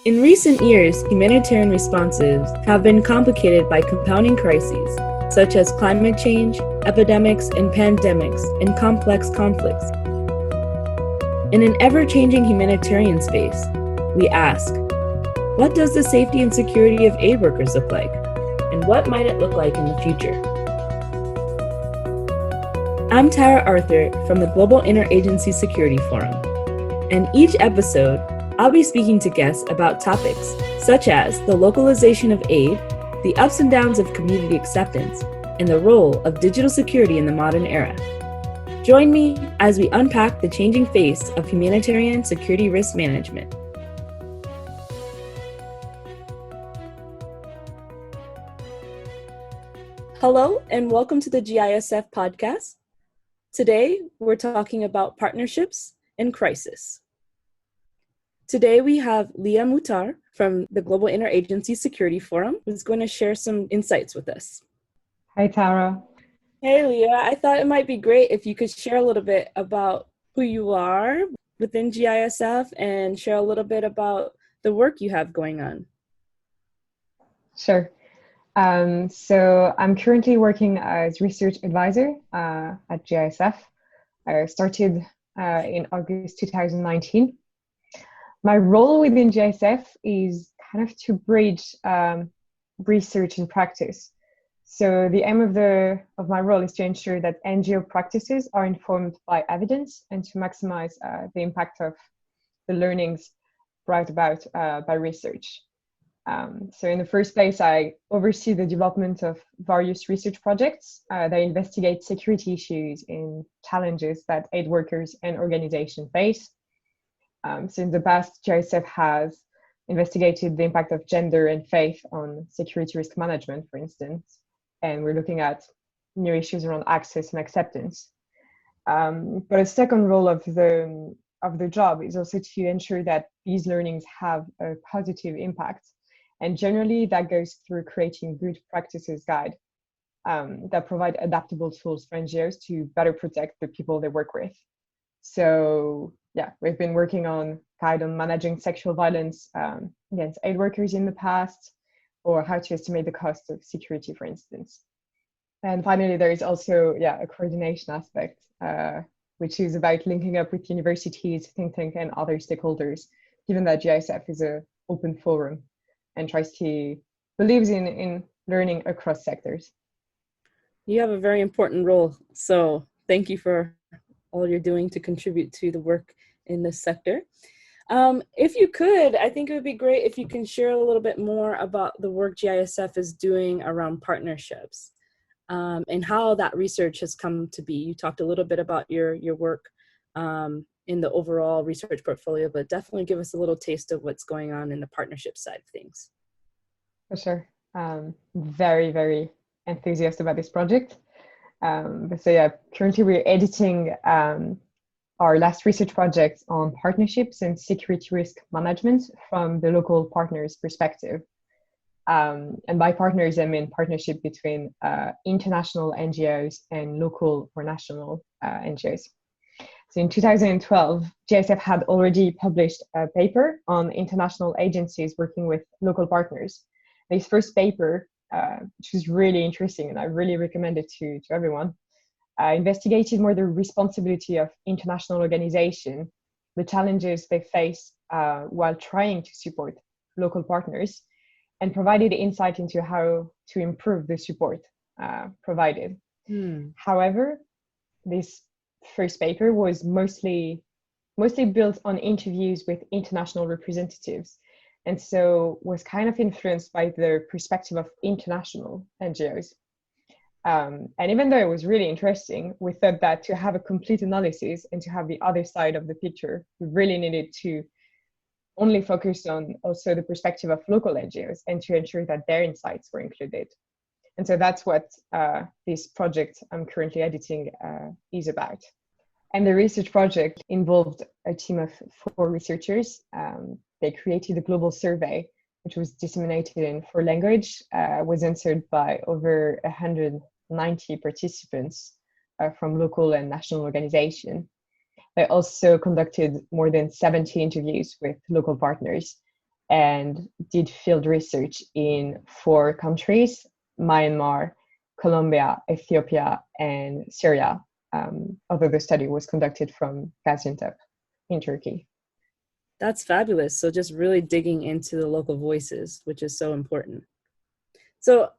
In recent years, humanitarian responses have been complicated by compounding crises, such as climate change, epidemics and pandemics, and complex conflicts. In an ever-changing humanitarian space, we ask, what does the safety and security of aid workers look like? And what might it look like in the future? I'm Tara Arthur from the Global Interagency Security Forum, and each episode, I'll be speaking to guests about topics such as the localization of aid, the ups and downs of community acceptance, and the role of digital security in the modern era. Join me as we unpack the changing face of humanitarian security risk management. Hello, and welcome to the GISF Podcast. Today, we're talking about partnerships and crisis. Today, we have Léa Moutard from the Global Interagency Security Forum, who's going to share some insights with us. Hi, Tara. Hey, Léa. I thought it might be great if you could share a little bit about who you are within GISF and share a little bit about the work you have going on. Sure. So I'm currently working as research advisor at GISF. I started in August 2019. My role within GISF is kind of to bridge research and practice. So the aim of my role is to ensure that NGO practices are informed by evidence and to maximize the impact of the learnings brought about by research. So in the first place, I oversee the development of various research projects that investigate security issues and challenges that aid workers and organizations face. So in the past, GISF has investigated the impact of gender and faith on security risk management, for instance, and we're looking at new issues around access and acceptance. But a second role of the job is also to ensure that these learnings have a positive impact. And generally, that goes through creating good practices guide that provide adaptable tools for NGOs to better protect the people they work with. So yeah, we've been working on guide on managing sexual violence against aid workers in the past, or how to estimate the cost of security, for instance. And finally, there is also a coordination aspect, which is about linking up with universities, think tank, and other stakeholders, given that GISF is an open forum and believes in learning across sectors. You have a very important role, so thank you for all you're doing to contribute to the work in this sector. If you could, I think it would be great if you can share a little bit more about the work GISF is doing around partnerships and how that research has come to be. You talked a little bit about your work in the overall research portfolio, but definitely give us a little taste of what's going on in the partnership side of things. For sure. Very, very enthusiastic about this project. Currently we're editing our last research project on partnerships and security risk management from the local partners' perspective. And by partners, I mean partnership between international NGOs and local or national NGOs. So in 2012, GISF had already published a paper on international agencies working with local partners. This first paper, which was really interesting, and I really recommend it to everyone, investigated more the responsibility of international organizations, the challenges they face while trying to support local partners, and provided insight into how to improve the support provided. However, this first paper was mostly built on interviews with international representatives, and so was kind of influenced by the perspective of international NGOs. And even though it was really interesting, we thought that to have a complete analysis and to have the other side of the picture, we really needed to only focus on also the perspective of local NGOs and to ensure that their insights were included. And so that's what this project I'm currently editing is about. And the research project involved a team of 4 researchers. They created a global survey, which was disseminated in 4 languages, was answered by over 190 participants from local and national organizations. They also conducted more than 70 interviews with local partners and did field research in 4 countries: Myanmar, Colombia, Ethiopia, and Syria, although the study was conducted from Gaziantep in Turkey. That's fabulous. So just really digging into the local voices, which is so important. So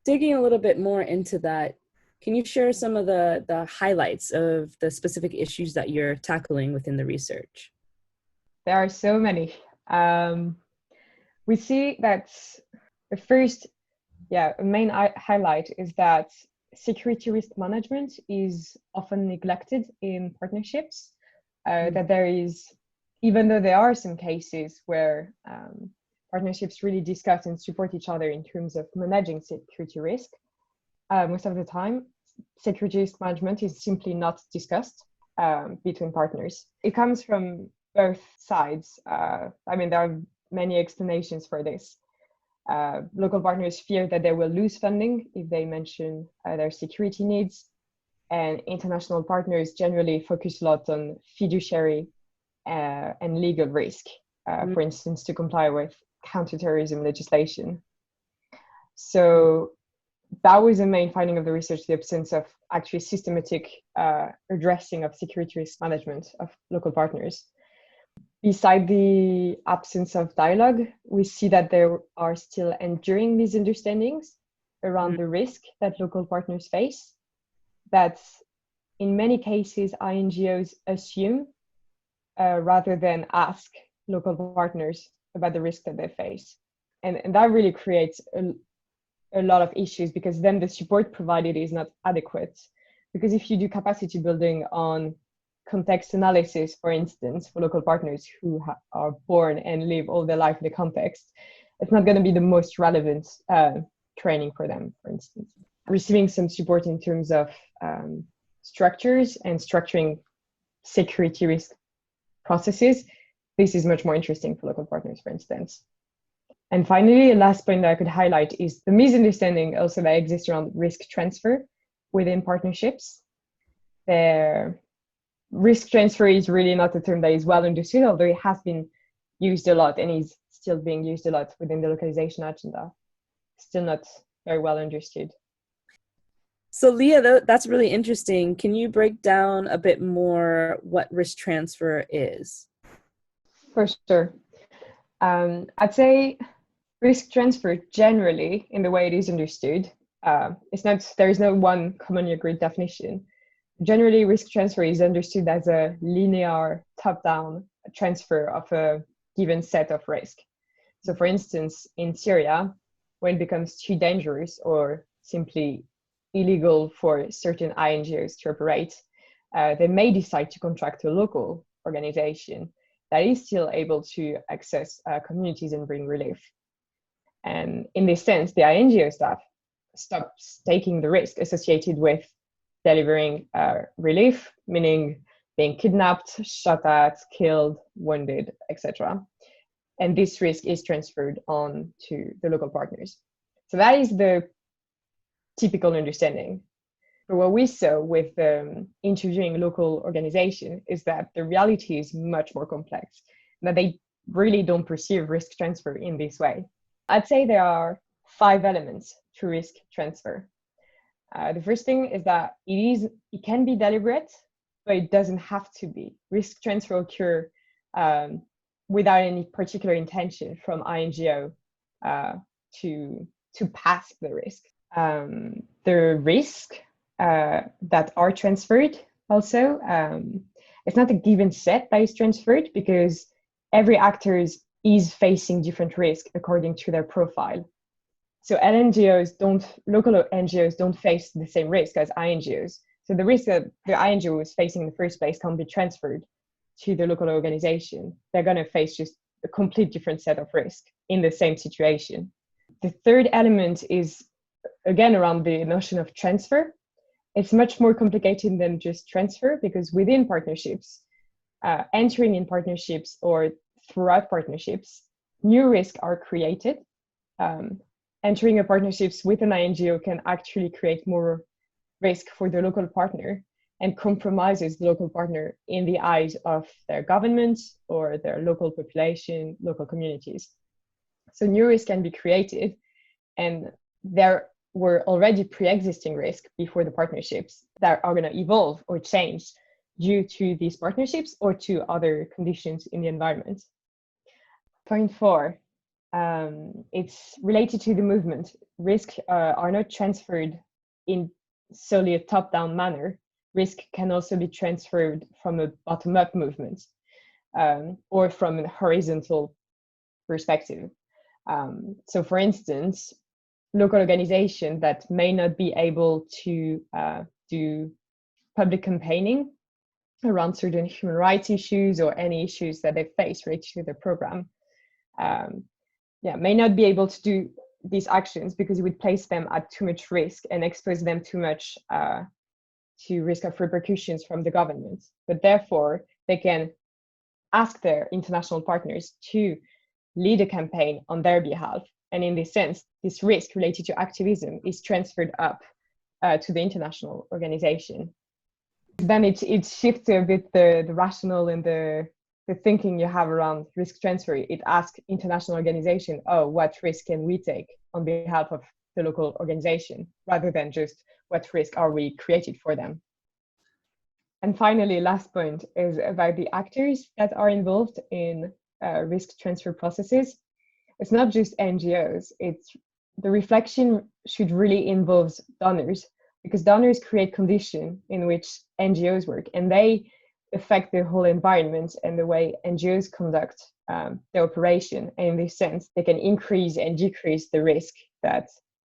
digging a little bit more into that, can you share some of the highlights of the specific issues that you're tackling within the research? There are so many. We see that the first, main highlight is that security risk management is often neglected in partnerships. That there is, even though there are some cases where partnerships really discuss and support each other in terms of managing security risk, most of the time, security risk management is simply not discussed between partners. It comes from both sides. There are many explanations for this. Local partners fear that they will lose funding if they mention their security needs, and international partners generally focus a lot on fiduciary and legal risk, for instance, to comply with counterterrorism legislation. So that was the main finding of the research, the absence of actually systematic addressing of security risk management of local partners. Beside the absence of dialogue, we see that there are still enduring misunderstandings around the risk that local partners face, that in many cases NGOs assume rather than ask local partners about the risk that they face. And that really creates a lot of issues, because then the support provided is not adequate. Because if you do capacity building on context analysis, for instance, for local partners who are born and live all their life in the context, it's not going to be the most relevant training for them, for instance. Receiving some support in terms of structures and structuring security risk processes, this is much more interesting for local partners, for instance. And finally, a last point that I could highlight is the misunderstanding also that exists around risk transfer within partnerships. Risk transfer is really not a term that is well understood, although it has been used a lot and is still being used a lot within the localization agenda. Still not very well understood. So Léa, that's really interesting. Can you break down a bit more what risk transfer is? For sure. I'd say risk transfer generally, in the way it is understood, there is no one commonly agreed definition. Generally, risk transfer is understood as a linear top-down transfer of a given set of risk. So for instance, in Syria, when it becomes too dangerous or simply illegal for certain NGOs to operate, they may decide to contract a local organization that is still able to access communities and bring relief. And in this sense, the NGO staff stops taking the risk associated with delivering relief, meaning being kidnapped, shot at, killed, wounded, etc. And this risk is transferred on to the local partners. So that is the typical understanding. But what we saw with interviewing local organization is that the reality is much more complex, that they really don't perceive risk transfer in this way. I'd say there are 5 elements to risk transfer. The first thing is that it can be deliberate, but it doesn't have to be. Risk transfer occur without any particular intention from NGO to pass the risk. The risk that are transferred also, it's not a given set that is transferred, because every actor is facing different risk according to their profile. So local NGOs don't face the same risk as NGOs. So the risk that the NGO is facing in the first place can't be transferred to the local organization. They're going to face just a complete different set of risk in the same situation. The third element is, again, around the notion of transfer. It's much more complicated than just transfer, because within partnerships, entering in partnerships or throughout partnerships, new risks are created. Entering a partnerships with an NGO can actually create more risk for the local partner and compromises the local partner in the eyes of their government or their local population, local communities. So new risks can be created, and there were already pre-existing risks before the partnerships that are going to evolve or change due to these partnerships or to other conditions in the environment. Point 4, it's related to the movement. Risks are not transferred in solely a top-down manner. Risk can also be transferred from a bottom-up movement or from a horizontal perspective. So for instance, local organizations that may not be able to do public campaigning around certain human rights issues or any issues that they face related to the program, may not be able to do these actions because it would place them at too much risk and expose them too much to risk of repercussions from the government. But therefore, they can ask their international partners to lead a campaign on their behalf. And in this sense, this risk related to activism is transferred up to the international organization. Then it shifts a bit the rationale and the thinking you have around risk transfer. It asks international organization, what risk can we take on behalf of the local organization, rather than just what risk are we created for them. And finally, last point is about the actors that are involved in risk transfer processes. It's not just NGOs. The reflection should really involve donors, because donors create conditions in which NGOs work, and they affect the whole environment and the way NGOs conduct their operation. And in this sense, they can increase and decrease the risk that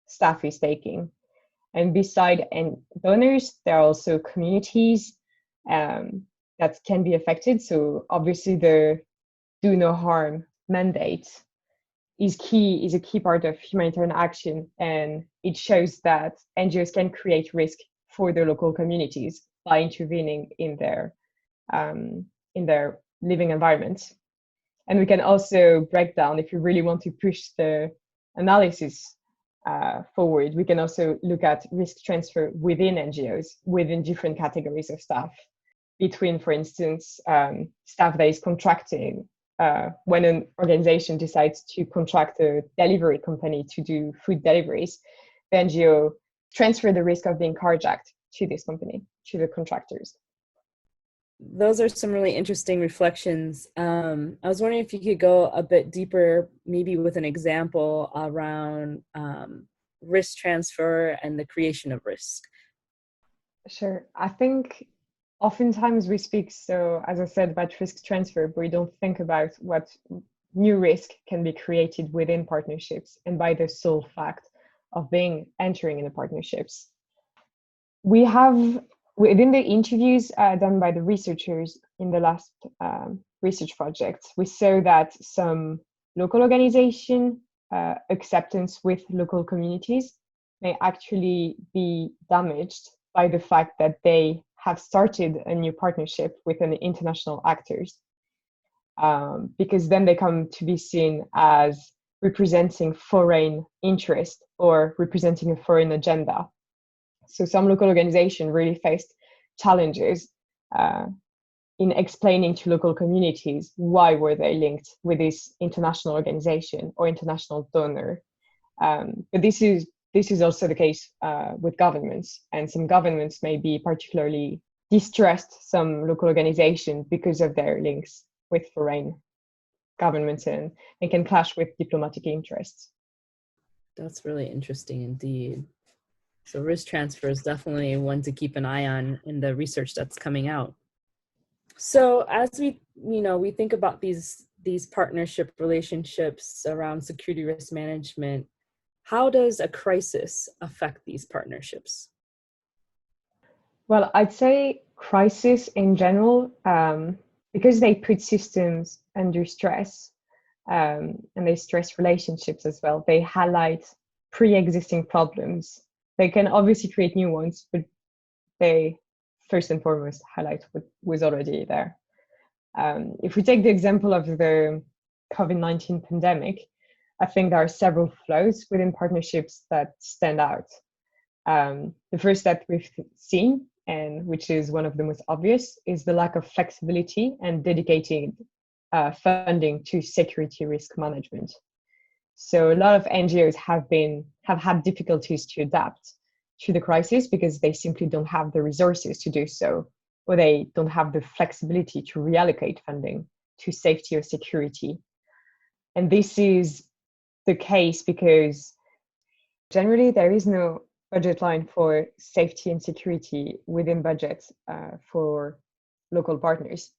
staff is taking. And beside donors, there are also communities that can be affected. So obviously the do no harm mandate is a key part of humanitarian action, and it shows that NGOs can create risk for their local communities by intervening in their living environments. And we can also break down, if you really want to push the analysis forward, we can also look at risk transfer within NGOs, within different categories of staff, between, for instance, staff that is contracting. When an organization decides to contract a delivery company to do food deliveries, the NGO transfer the risk of being carjacked to this company, to the contractors. Those are some really interesting reflections. I was wondering if you could go a bit deeper, maybe with an example around risk transfer and the creation of risk. Sure. I think oftentimes we speak, so as I said, about risk transfer, but we don't think about what new risk can be created within partnerships and by the sole fact of entering in the partnerships. We have, within the interviews done by the researchers in the last research project, we saw that some local organization acceptance with local communities may actually be damaged by the fact that they have started a new partnership with an international actors, because then they come to be seen as representing foreign interest or representing a foreign agenda. So some local organizations really faced challenges in explaining to local communities why were they linked with this international organization or international donor. But this is also the case with governments, and some governments may be particularly distrust some local organization because of their links with foreign governments and can clash with diplomatic interests. That's really interesting indeed. So risk transfer is definitely one to keep an eye on in the research that's coming out. So as we think about these partnership relationships around security risk management, how does a crisis affect these partnerships? Well, I'd say crisis in general, because they put systems under stress, and they stress relationships as well. They highlight pre-existing problems. They can obviously create new ones, but they first and foremost highlight what was already there. If we take the example of the COVID-19 pandemic, I think there are several flows within partnerships that stand out. The first that we've seen, and which is one of the most obvious, is the lack of flexibility and dedicated funding to security risk management. So a lot of NGOs have had difficulties to adapt to the crisis because they simply don't have the resources to do so, or they don't have the flexibility to reallocate funding to safety or security. And this is the case because generally there is no budget line for safety and security within budgets for local partners.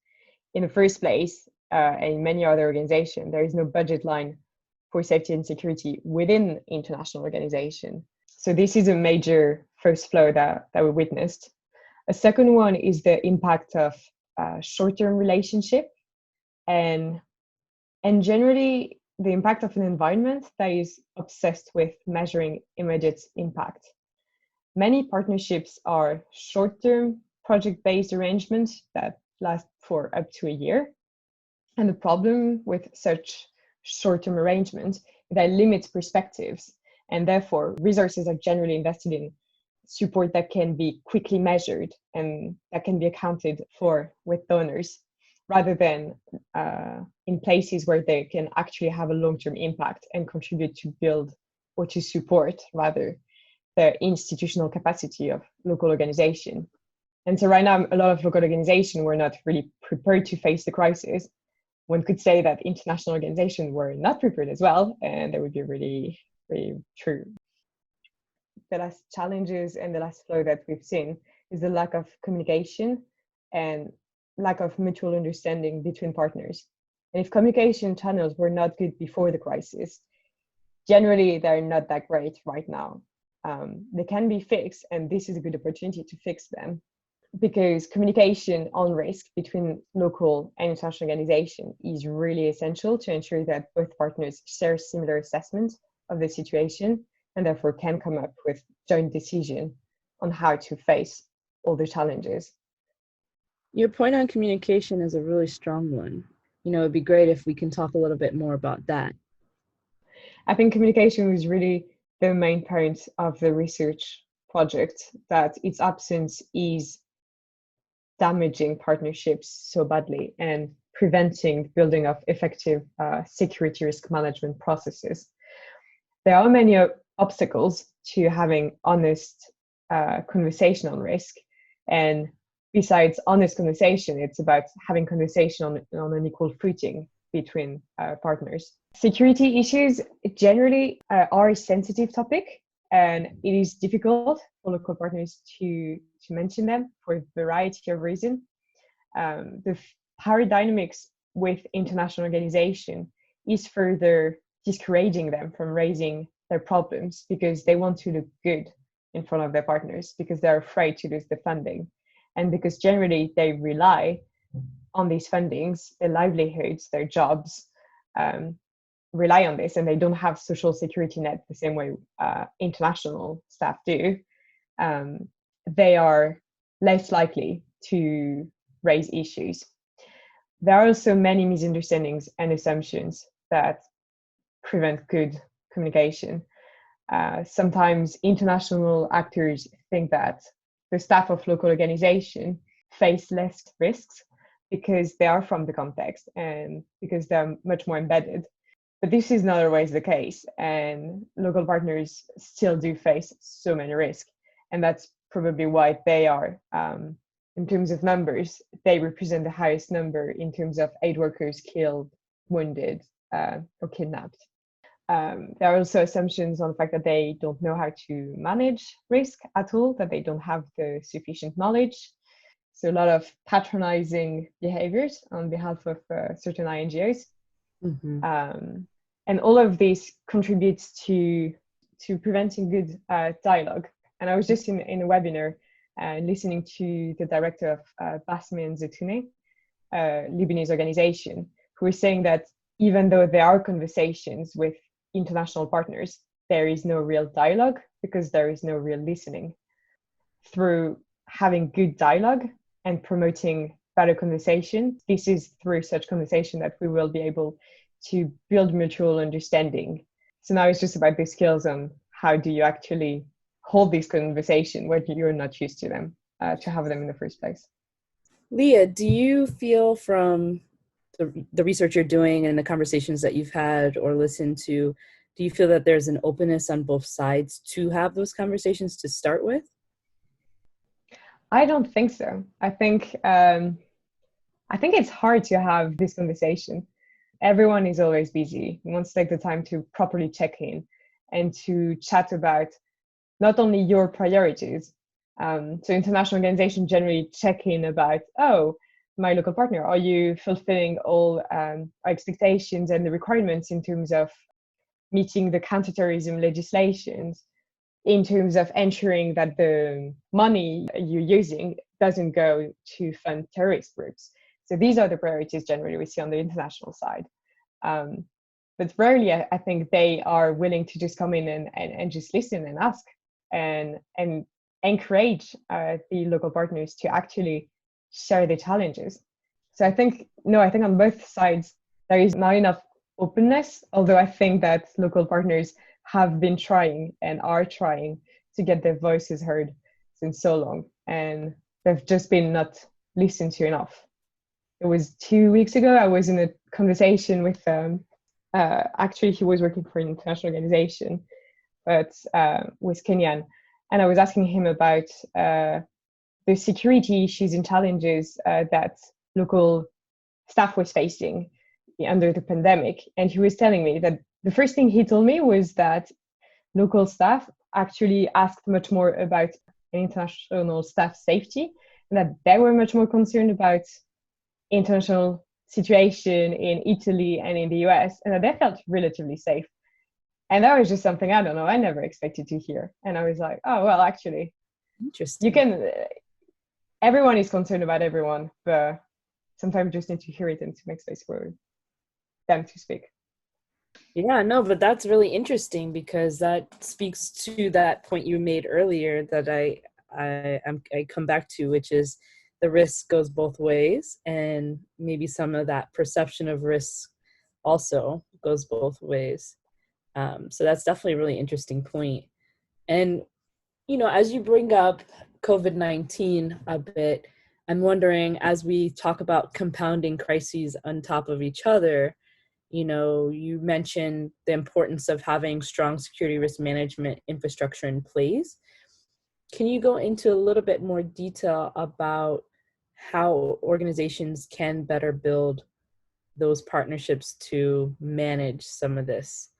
In the first place, and in many other organizations, there is no budget line for safety and security within international organization. So this is a major first flaw that we witnessed. A second one is the impact of short-term relationship and generally the impact of an environment that is obsessed with measuring immediate impact. Many partnerships are short-term project-based arrangements that last for up to a year. And the problem with such short-term arrangements is that it limits perspectives, and therefore resources are generally invested in support that can be quickly measured and that can be accounted for with donors, rather than in places where they can actually have a long-term impact and contribute to build or to support rather the institutional capacity of local organization. And so right now, a lot of local organizations were not really prepared to face the crisis. One could say that international organizations were not prepared as well, and that would be really, really true. The last challenges and the last flow that we've seen is the lack of communication and lack of mutual understanding between partners. And if communication channels were not good before the crisis, generally they're not that great right now. They can be fixed, and this is a good opportunity to fix them, because communication on risk between local and international organizations is really essential to ensure that both partners share similar assessments of the situation and therefore can come up with joint decision on how to face all the challenges. Your point on communication is a really strong one. It'd be great if we can talk a little bit more about that. I think communication was really the main point of the research project, that its absence is damaging partnerships so badly and preventing the building of effective security risk management processes. There are many obstacles to having honest conversation on risk, and besides honest conversation, it's about having conversation on an equal footing between partners. Security issues generally are a sensitive topic, and it is difficult for local partners to mention them for a variety of reasons. The power dynamics with international organization is further discouraging them from raising their problems because they want to look good in front of their partners, because they're afraid to lose the funding, and because generally they rely on these fundings, their livelihoods, their jobs, rely on this, and they don't have social security net the same way international staff do. They are less likely to raise issues. There are also many misunderstandings and assumptions that prevent good communication. Sometimes international actors think that the staff of local organization face less risks because they are from the context and because they're much more embedded. But this is not always the case, and local partners still do face so many risks. And that's probably why they are, in terms of numbers, they represent the highest number in terms of aid workers killed, wounded, or kidnapped. There are also assumptions on the fact that they don't know how to manage risk at all, that they don't have the sufficient knowledge. So a lot of patronizing behaviors on behalf of certain NGOs. Mm-hmm. And all of this contributes to preventing good dialogue. And I was just in a webinar listening to the director of Basme and Zetoune, Lebanese organization, who was saying that even though there are conversations with international partners, there is no real dialogue because there is no real listening. Through having good dialogue and promoting better conversation, this is through such conversation that we will be able to build mutual understanding. So now it's just about the skills on how do you actually hold this conversation when you're not used to them, to have them in the first place. Léa, do you feel from the research you're doing and the conversations that you've had or listened to Do you feel that there's an openness on both sides to have those conversations to start with? I don't think so. I think it's hard to have this conversation. Everyone is always busy. You want to take the time to properly check in and to chat about not only your priorities. So international organizations generally check in about, oh, my local partner, are you fulfilling all our expectations and the requirements in terms of meeting the counterterrorism legislations, in terms of ensuring that the money you're using doesn't go to fund terrorist groups. So these are the priorities generally we see on the international side. But rarely, I think they are willing to just come in and just listen and ask and encourage the local partners to actually share the challenges. So I think on both sides, there is not enough openness, although I think that local partners have been trying and are trying to get their voices heard since so long, and they've just been not listened to enough. It was 2 weeks ago, I was in a conversation with actually he was working for an international organization, but was Kenyan, and I was asking him about the security issues and challenges that local staff was facing under the pandemic, and he was telling me that the first thing he told me was that local staff actually asked much more about international staff safety, and that they were much more concerned about international situation in Italy and in the US, and that they felt relatively safe. And that was just something, I don't know, I never expected to hear. And I was like, oh, well, actually, Interesting. Everyone is concerned about everyone, but sometimes you just need to hear it and to make space for them to speak. Yeah, no, but that's really interesting because that speaks to that point you made earlier that I come back to, which is the risk goes both ways, and maybe some of that perception of risk also goes both ways. So that's definitely a really interesting point. And, as you bring up COVID-19 a bit, I'm wondering, as we talk about compounding crises on top of each other, you mentioned the importance of having strong security risk management infrastructure in place. Can you go into a little bit more detail about how organizations can better build those partnerships to manage some of this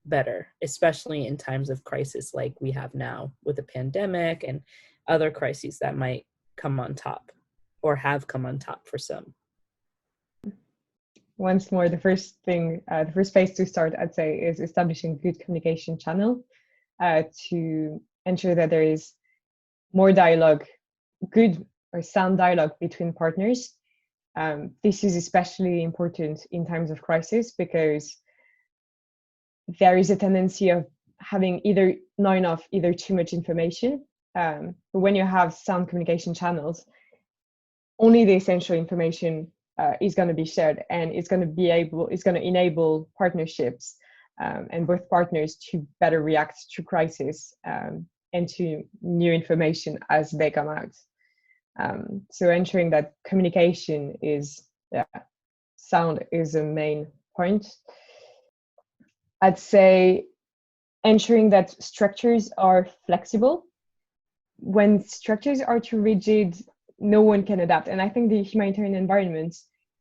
better, especially in times of crisis like we have now with the pandemic and other crises that might come on top or have come on top for some? Once more, the first phase to start, I'd say, is establishing good communication channel to ensure that there is more dialogue, good or sound dialogue between partners. This is especially important in times of crisis because there is a tendency of having either not enough, either too much information. But when you have sound communication channels, only the essential information is going to be shared, and it's going to enable partnerships and both partners to better react to crisis and to new information as they come out. So ensuring that communication is sound is a main point. I'd say ensuring that structures are flexible. When structures are too rigid, no one can adapt. And I think the humanitarian environment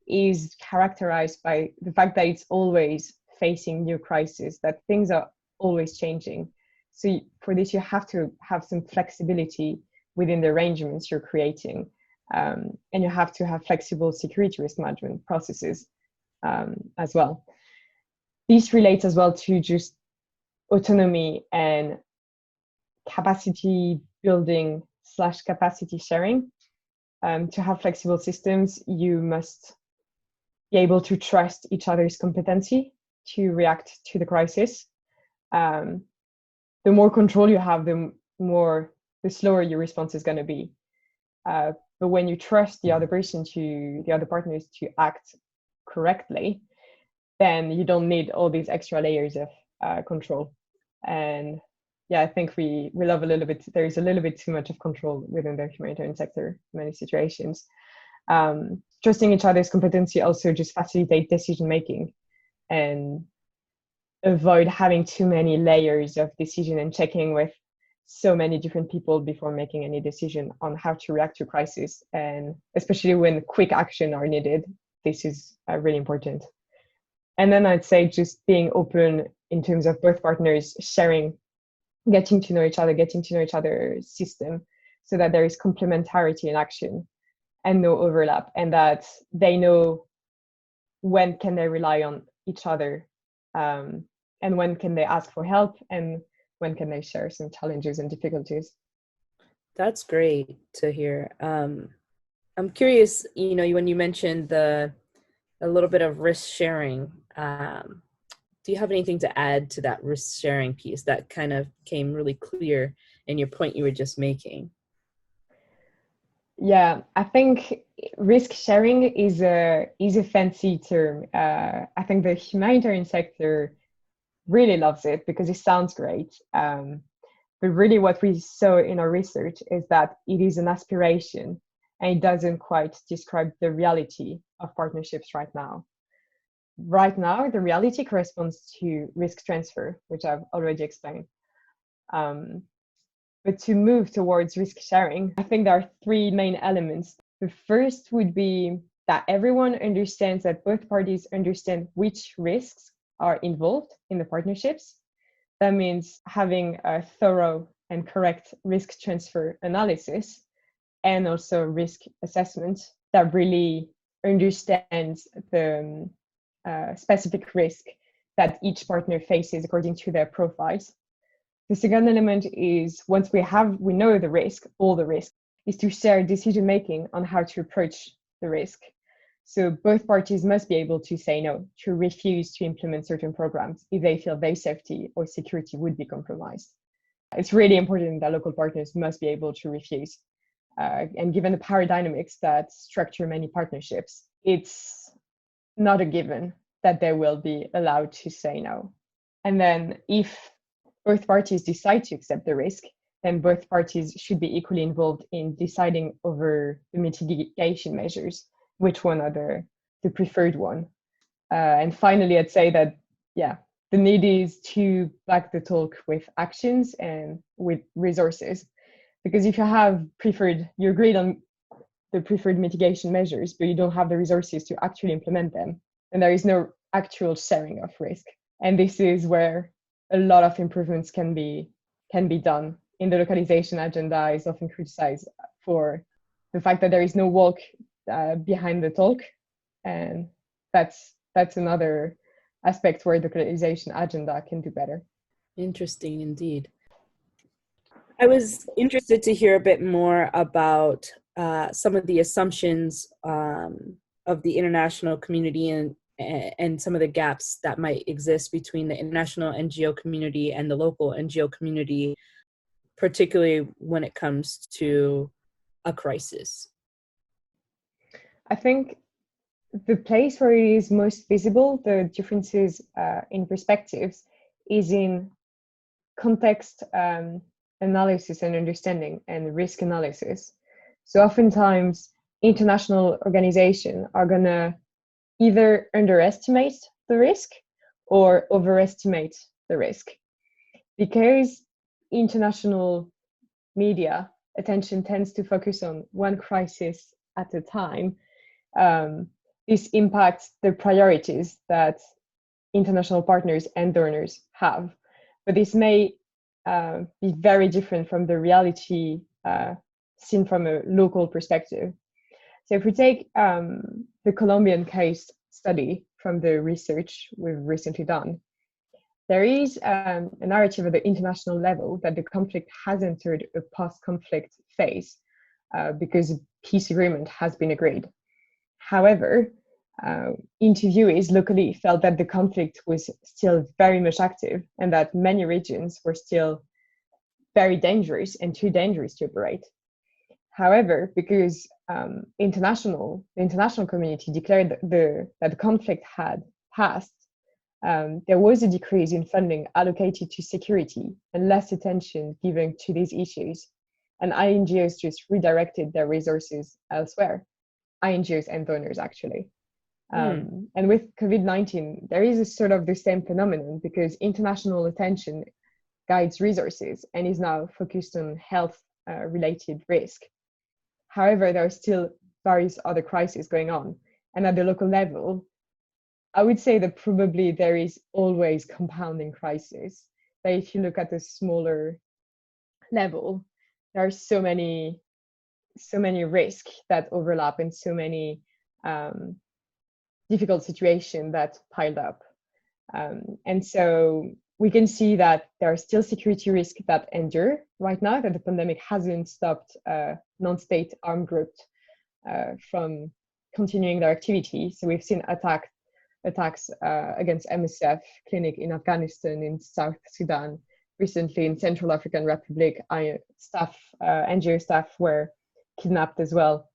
is characterized by the fact that it's always facing new crises, that things are always changing. So for this, you have to have some flexibility within the arrangements you're creating. And you have to have flexible security risk management processes as well. This relates as well to just autonomy and capacity building / capacity sharing. To have flexible systems, you must be able to trust each other's competency to react to the crisis. The more control you have, the slower your response is going to be. But when you trust the other partners to act correctly, then you don't need all these extra layers of control. And yeah, I think we love there is a little bit too much of control within the humanitarian sector in many situations. Trusting each other's competency also just facilitate decision making. And avoid having too many layers of decision and checking with so many different people before making any decision on how to react to crisis. And especially when quick action are needed, this is really important. And then I'd say just being open in terms of both partners sharing, getting to know each other's system, so that there is complementarity in action and no overlap, and that they know when can they rely on each other, and when can they ask for help, and when can they share some challenges and difficulties. That's great to hear. I'm curious, when you mentioned a little bit of risk sharing, do you have anything to add to that risk sharing piece that kind of came really clear in your point you were just making? Yeah, I think risk sharing is a fancy term. I think the humanitarian sector really loves it because it sounds great. But really what we saw in our research is that it is an aspiration and it doesn't quite describe the reality of partnerships right now. Right now, the reality corresponds to risk transfer, which I've already explained. But to move towards risk sharing, I think there are three main elements. The first would be that everyone understands that both parties understand which risks are involved in the partnerships. That means having a thorough and correct risk transfer analysis and also risk assessment that really understands the specific risk that each partner faces according to their profiles. The second element is once we know the risk, all the risk, is to share decision making on how to approach the risk. So both parties must be able to say no, to refuse to implement certain programs if they feel their safety or security would be compromised. It's really important that local partners must be able to refuse. And given the power dynamics that structure many partnerships, it's not a given that they will be allowed to say no. And then if both parties decide to accept the risk, then both parties should be equally involved in deciding over the mitigation measures, which one are the preferred one. And finally, I'd say that, the need is to back the talk with actions and with resources. Because if you agreed on the preferred mitigation measures, but you don't have the resources to actually implement them, then there is no actual sharing of risk. And this is where a lot of improvements can be done. In the localization agenda is often criticized for the fact that there is no walk behind the talk, and that's another aspect where the localization agenda can do better. Interesting indeed. I was interested to hear a bit more about some of the assumptions of the international community and some of the gaps that might exist between the international NGO community and the local NGO community, particularly when it comes to a crisis. I think the place where it is most visible, the differences in perspectives, is in context analysis and understanding and risk analysis. So oftentimes international organizations are going to either underestimate the risk or overestimate the risk. Because international media attention tends to focus on one crisis at a time, this impacts the priorities that international partners and donors have. But this may be very different from the reality seen from a local perspective. So if we take the Colombian case study from the research we've recently done, there is a narrative at the international level that the conflict has entered a post-conflict phase because a peace agreement has been agreed. However, interviewees locally felt that the conflict was still very much active and that many regions were still very dangerous and too dangerous to operate. However, because the international community declared that the conflict had passed, there was a decrease in funding allocated to security and less attention given to these issues. And NGOs just redirected their resources elsewhere. NGOs and donors, actually. And with COVID-19, there is a sort of the same phenomenon because international attention guides resources and is now focused on health related risk. However, there are still various other crises going on. And at the local level, I would say that probably there is always compounding crises. That if you look at the smaller level, there are so many risks that overlap and so many difficult situations that piled up. And so we can see that there are still security risks that endure right now, that the pandemic hasn't stopped non-state armed groups from continuing their activity. So we've seen attacks against MSF clinic in Afghanistan, in South Sudan, recently in Central African Republic. NGO staff were kidnapped as well.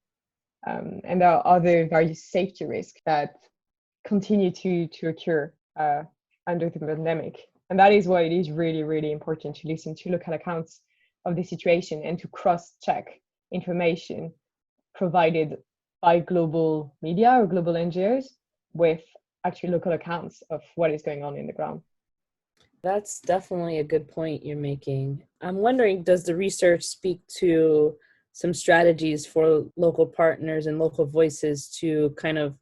And there are other various safety risks that continue to occur under the pandemic. And that is why it is really, really important to listen to local accounts of the situation and to cross-check information provided by global media or global NGOs with actually local accounts of what is going on in the ground. That's definitely a good point you're making. I'm wondering, does the research speak to some strategies for local partners and local voices to kind of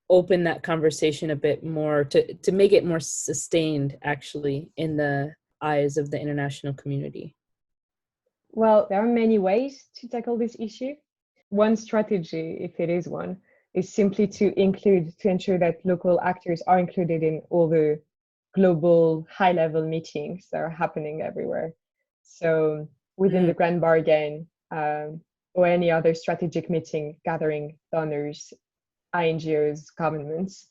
open that conversation a bit more, to make it more sustained, actually, in the eyes of the international community? Well, there are many ways to tackle this issue. One strategy, if it is one, is simply to ensure that local actors are included in all the global high-level meetings that are happening everywhere. So within the Grand Bargain or any other strategic meeting gathering donors, NGOs, governments,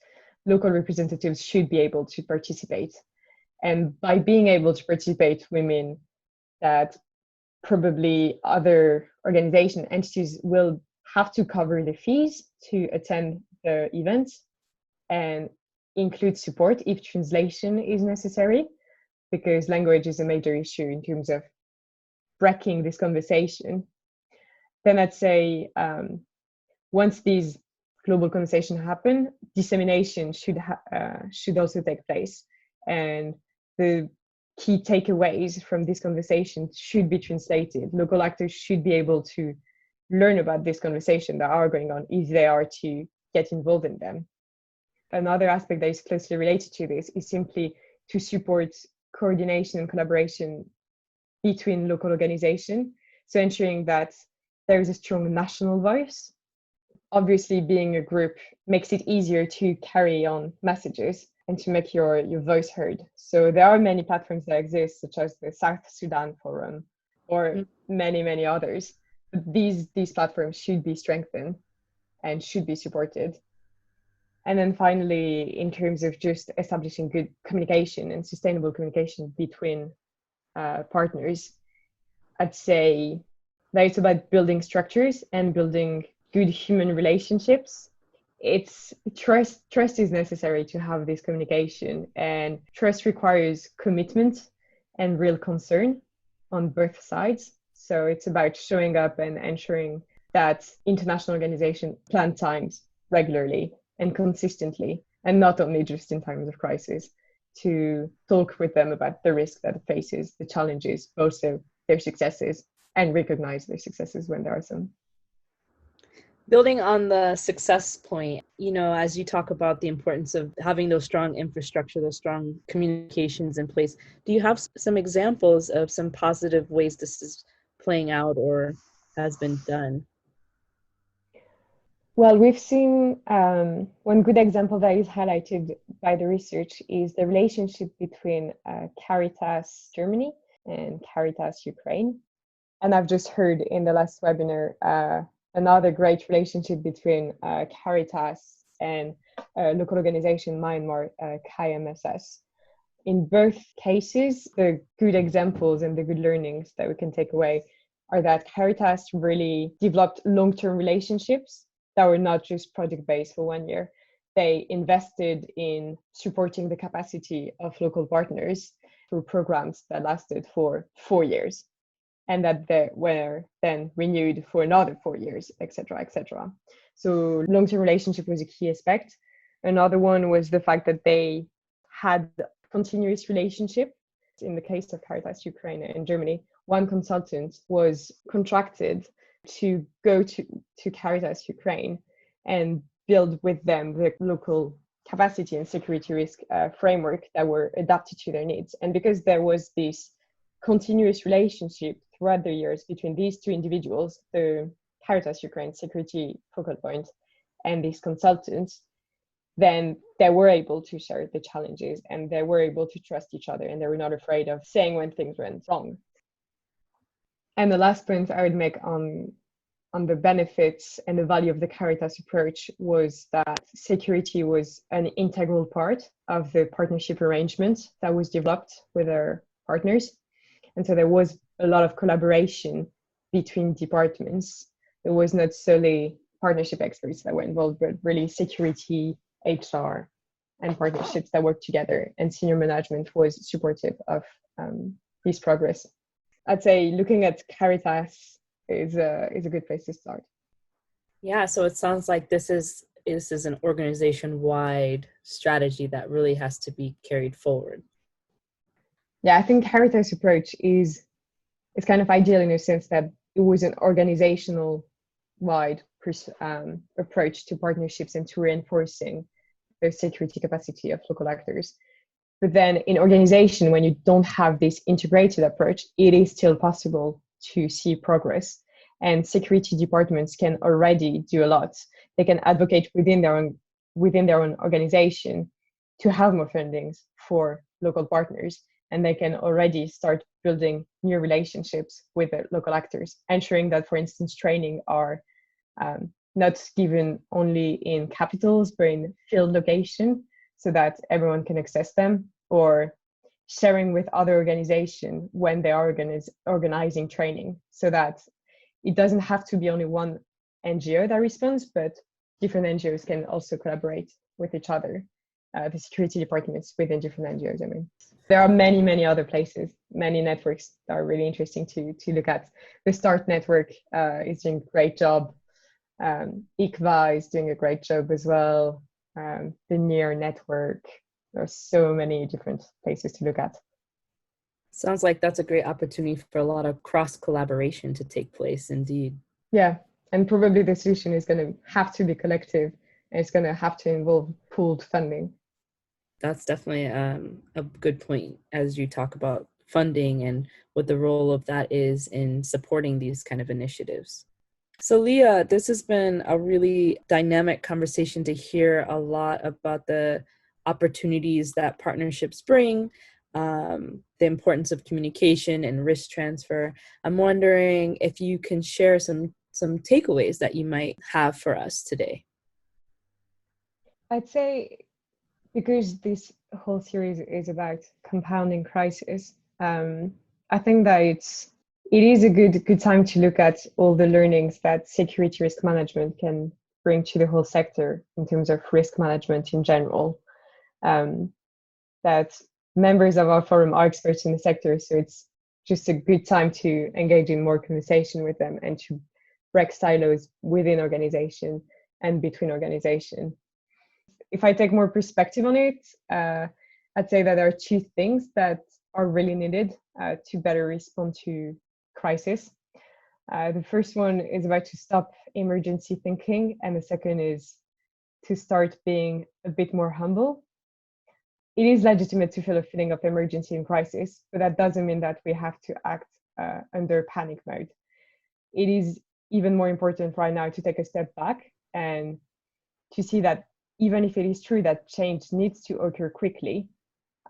local representatives should be able to participate. And by being able to participate, we mean that probably other organization entities will have to cover the fees to attend the events and include support if translation is necessary, because language is a major issue in terms of breaking this conversation. Then I'd say once these global conversations happen, dissemination should also take place, and the key takeaways from this conversation should be translated. Local actors should be able to learn about this conversation that are going on if they are to get involved in them. Another aspect that is closely related to this is simply to support coordination and collaboration between local organizations, so ensuring that there is a strong national voice. Obviously, being a group makes it easier to carry on messages and to make your voice heard. So there are many platforms that exist, such as the South Sudan Forum or many, many others. But these platforms should be strengthened and should be supported. And then finally, in terms of just establishing good communication and sustainable communication between partners, I'd say that it's about building structures and building good human relationships. It's trust is necessary to have this communication, and trust requires commitment and real concern on both sides. So it's about showing up and ensuring that international organizations plan times regularly and consistently, and not only just in times of crisis, to talk with them about the risk that it faces, the challenges, also their successes, and recognize their successes when there are some. Building on the success point, as you talk about the importance of having those strong infrastructure, those strong communications in place, do you have some examples of some positive ways this is playing out or has been done? Well, we've seen one good example that is highlighted by the research is the relationship between Caritas Germany and Caritas Ukraine. And I've just heard in the last webinar another great relationship between Caritas and local organization Myanmar, KMSS. In both cases, the good examples and the good learnings that we can take away are that Caritas really developed long-term relationships that were not just project-based for 1 year. They invested in supporting the capacity of local partners through programs that lasted for 4 years, and that they were then renewed for another 4 years, etc., etc. So long-term relationship was a key aspect. Another one was the fact that they had continuous relationship. In the case of Caritas Ukraine in Germany, one consultant was contracted to go to Caritas Ukraine and build with them the local capacity and security risk framework that were adapted to their needs. And because there was this continuous relationship throughout the years between these two individuals, the Caritas Ukraine security focal point and these consultants, then they were able to share the challenges and they were able to trust each other and they were not afraid of saying when things went wrong. And the last point I would make on the benefits and the value of the Caritas approach was that security was an integral part of the partnership arrangement that was developed with our partners. And so there was a lot of collaboration between departments. There was not solely partnership experts that were involved, but really security, HR, and partnerships that worked together. And senior management was supportive of this progress. I'd say looking at Caritas is a good place to start. Yeah, so it sounds like this is an organization-wide strategy that really has to be carried forward. Yeah, I think Caritas approach is kind of ideal in a sense that it was an organizational wide approach to partnerships and to reinforcing the security capacity of local actors. But then in organization, when you don't have this integrated approach, it is still possible to see progress. And security departments can already do a lot. They can advocate within their own organization to have more fundings for local partners. And they can already start building new relationships with the local actors, ensuring that, for instance, training are not given only in capitals, but in field location, so that everyone can access them, or sharing with other organizations when they are organizing training, so that it doesn't have to be only one NGO that responds, but different NGOs can also collaborate with each other, the security departments within different NGOs. I mean, there are many, many other places, many networks that are really interesting to look at. The START network is doing a great job. ICVA is doing a great job as well. The NEAR network. There are so many different places to look at. Sounds like that's a great opportunity for a lot of cross collaboration to take place, indeed. Yeah, and probably the solution is going to have to be collective, and it's going to have to involve pooled funding. That's definitely a good point as you talk about funding and what the role of that is in supporting these kind of initiatives. So Léa, this has been a really dynamic conversation to hear a lot about the opportunities that partnerships bring, the importance of communication and risk transfer. I'm wondering if you can share some takeaways that you might have for us today. I'd say, because this whole series is about compounding crisis, I think that it is a good time to look at all the learnings that security risk management can bring to the whole sector in terms of risk management in general. That members of our forum are experts in the sector, so it's just a good time to engage in more conversation with them and to break silos within organization and between organization. If I take more perspective on it, I'd say that there are two things that are really needed to better respond to crisis. The first one is about to stop emergency thinking, and the second is to start being a bit more humble. It is legitimate to feel a feeling of emergency in crisis, but that doesn't mean that we have to act under panic mode. It is even more important right now to take a step back and to see that even if it is true that change needs to occur quickly,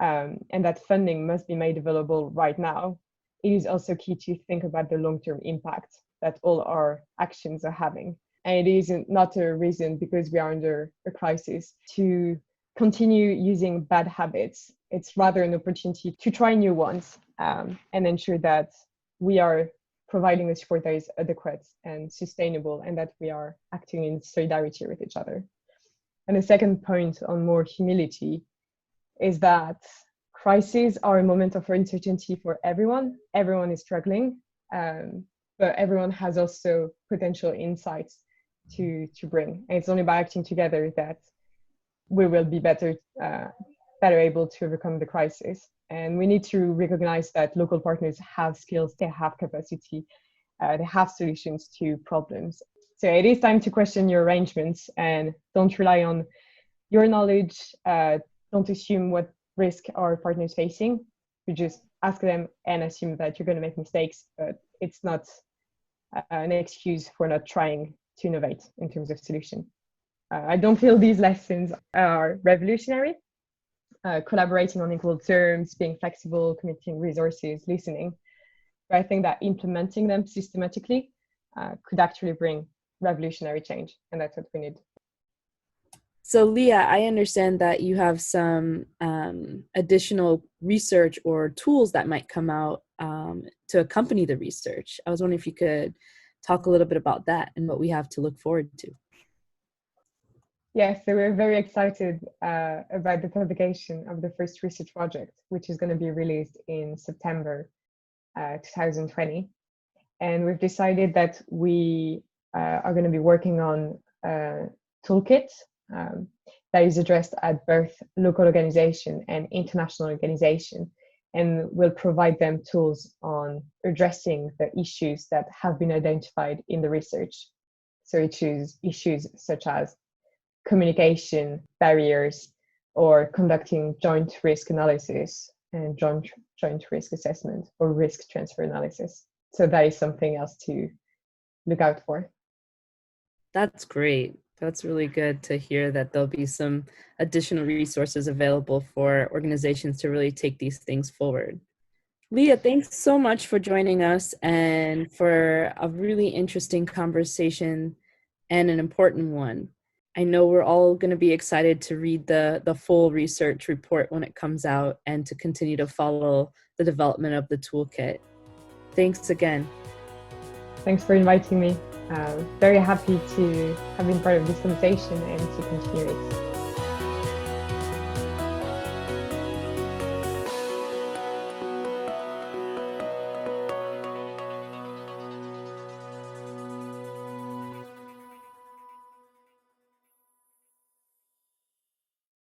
and that funding must be made available right now, it is also key to think about the long-term impact that all our actions are having. And it is not a reason, because we are under a crisis, to continue using bad habits. It's rather an opportunity to try new ones, and ensure that we are providing the support that is adequate and sustainable, and that we are acting in solidarity with each other. And the second point on more humility is that crises are a moment of uncertainty for everyone. Everyone is struggling, but everyone has also potential insights to bring. And it's only by acting together that we will be better able to overcome the crisis. And we need to recognize that local partners have skills, they have capacity, they have solutions to problems. So it is time to question your arrangements and don't rely on your knowledge. Don't assume what risk our partners facing. You just ask them and assume that you're going to make mistakes, but it's not an excuse for not trying to innovate in terms of solution. I don't feel these lessons are revolutionary. Collaborating on equal terms, being flexible, committing resources, listening. But I think that implementing them systematically could actually bring revolutionary change, and that's what we need. So Léa, I understand that you have some additional research or tools that might come out to accompany the research. I was wondering if you could talk a little bit about that and what we have to look forward to. Yes, so we're very excited about the publication of the first research project, which is going to be released in September 2020. And we've decided that we are going to be working on a toolkit that is addressed at both local organization and international organization, and will provide them tools on addressing the issues that have been identified in the research. So issues such as communication barriers, or conducting joint risk analysis and joint risk assessment or risk transfer analysis. So that is something else to look out for. That's great. That's really good to hear that there'll be some additional resources available for organizations to really take these things forward. Léa, thanks so much for joining us and for a really interesting conversation and an important one. I know we're all going to be excited to read the full research report when it comes out and to continue to follow the development of the toolkit. Thanks again. Thanks for inviting me. Very happy to have been part of this conversation and to continue it.